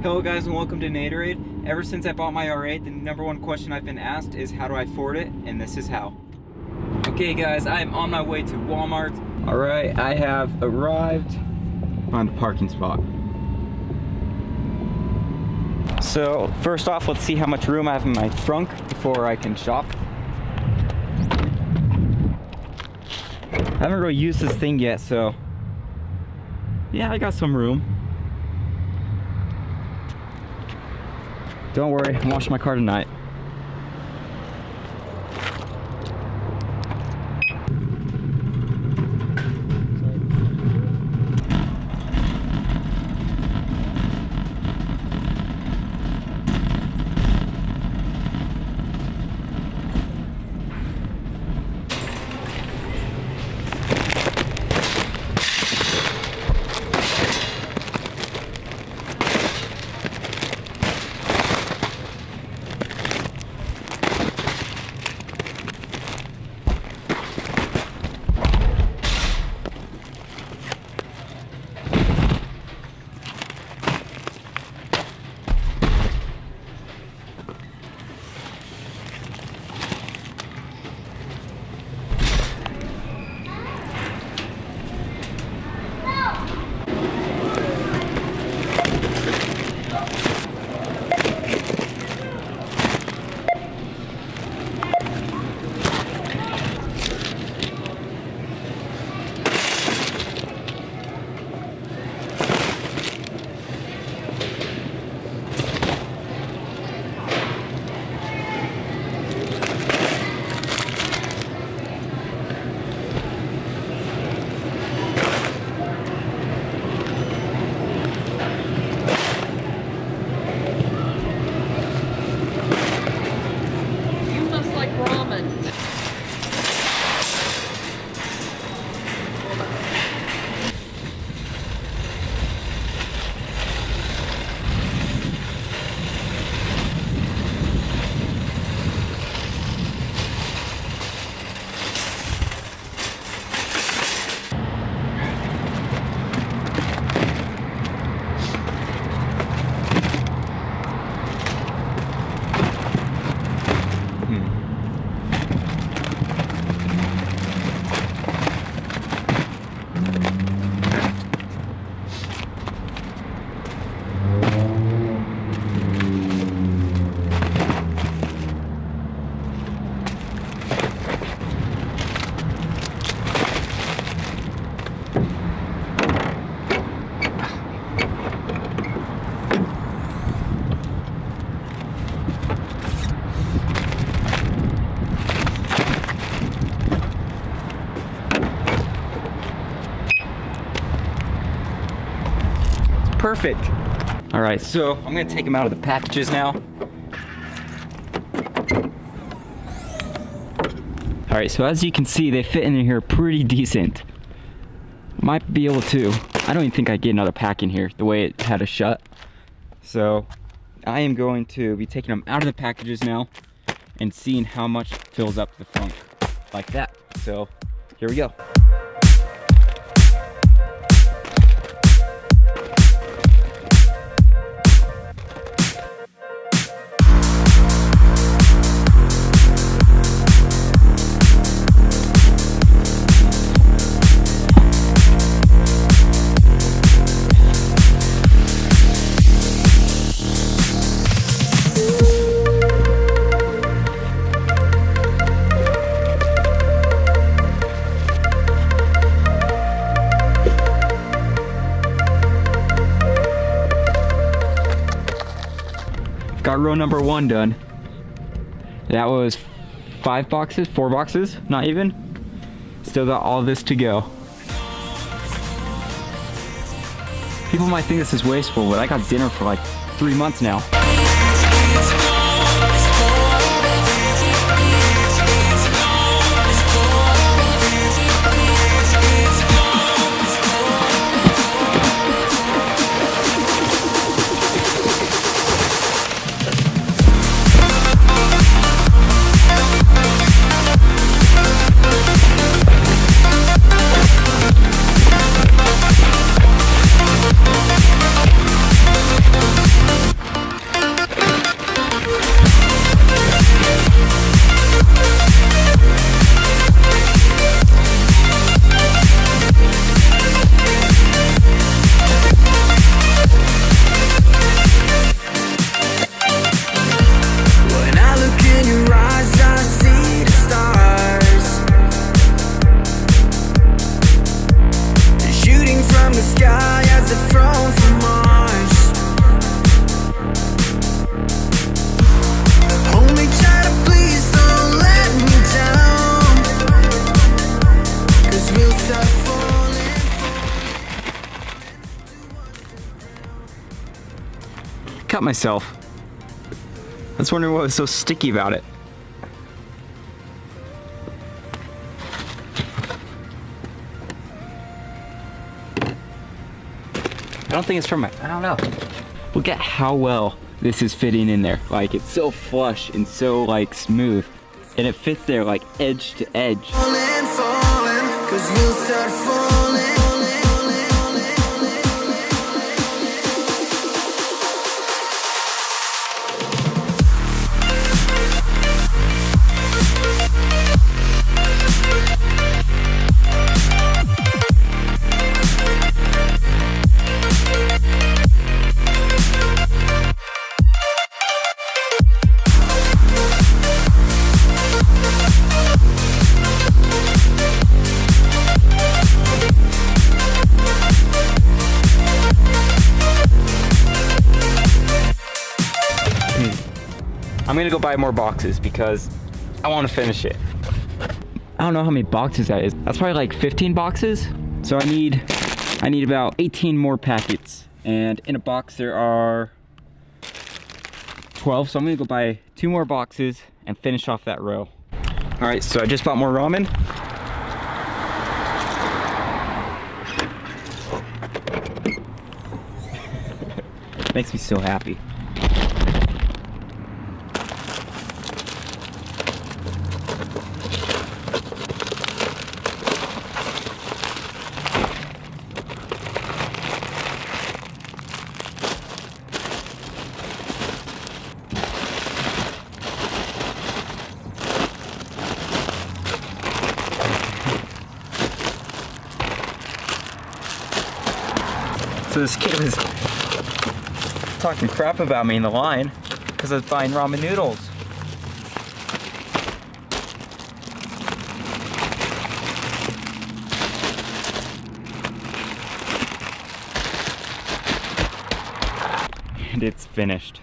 Hello guys and welcome to Naderade. Ever since I bought my R8, the number one question I've been asked is how do I afford it, and this is how. Okay guys, I am on my way to Walmart. Alright, I have arrived on the parking spot. So first off, let's see how much room I have in my trunk before I can shop. I haven't really used this thing yet, so yeah, I got some room. Don't worry, I'm washing my car tonight. Perfect. All right, so I'm gonna take them out of the packages now. All right, so as you can see, they fit in here pretty decent. Might be able to. I don't even think I get another pack in here the way it had a shut. So I am going to be taking them out of the packages now and seeing how much fills up the front like that. So here we go. Got row number 1 done. That was 4 boxes, not even. Still got all this to go. People might think this is wasteful, but I got dinner for like 3 months now. cut myself. I was wondering what was so sticky about it. I don't think it's from I don't know. Look at how well this is fitting in there. Like, it's so flush and so like smooth. And it fits there like edge to edge. Falling, 'cause you'll start falling. I'm gonna go buy more boxes because I want to finish it. I don't know how many boxes that is. That's probably like 15 boxes. So I need about 18 more packets. And in a box there are 12. So I'm gonna go buy 2 more boxes and finish off that row. All right, so I just bought more ramen. Makes me so happy. So this kid was talking crap about me in the line because I was buying ramen noodles. And it's finished.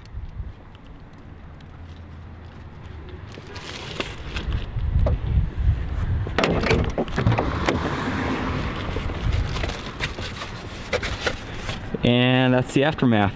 And that's the aftermath.